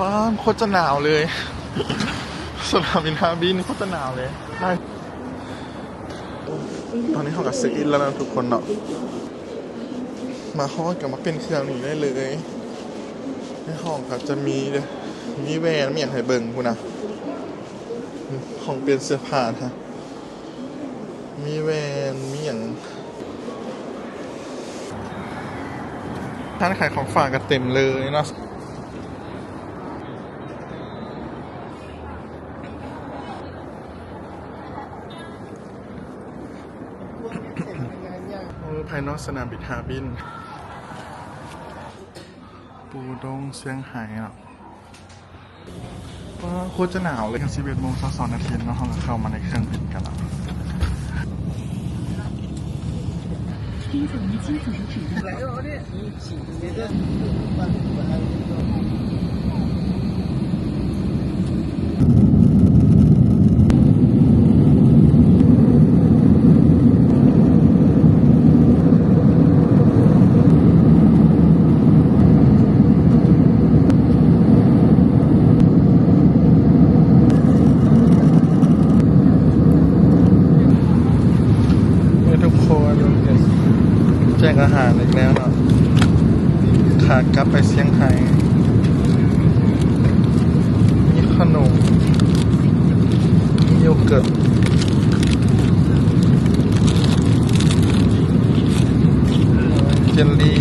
ว้าโคตรจะหนาวเลยสนามบินฮาบินโคตรจะหนาวเลยได้ตอนนี้เขากับซื้ออินแล้วนะทุกคนเนาะมาห้องกับมาเป็นเครื่องนี้ได้เลยในห้องครับจะมีแวนมีอย่างไห่เบิงกูนะห้องเปลี่ยนเสื้อผ้าฮะมีแวนมีอย่างร้านขายของฝากกันเต็มเลยเนาะภายนอกสนามบินฮาบินปูดงเซี่ยงไฮ้เนาะว่าโคตรจะหนาวเลยกัน11:22 น.เนาะเราเข้ามาในเครื่องบินกันแล้วทุกคนแจกอาหารอีกแล้วเนาะขากลับไปเซี่ยงไฮ้มีขนมมีโยเกิร์ตเจลลี่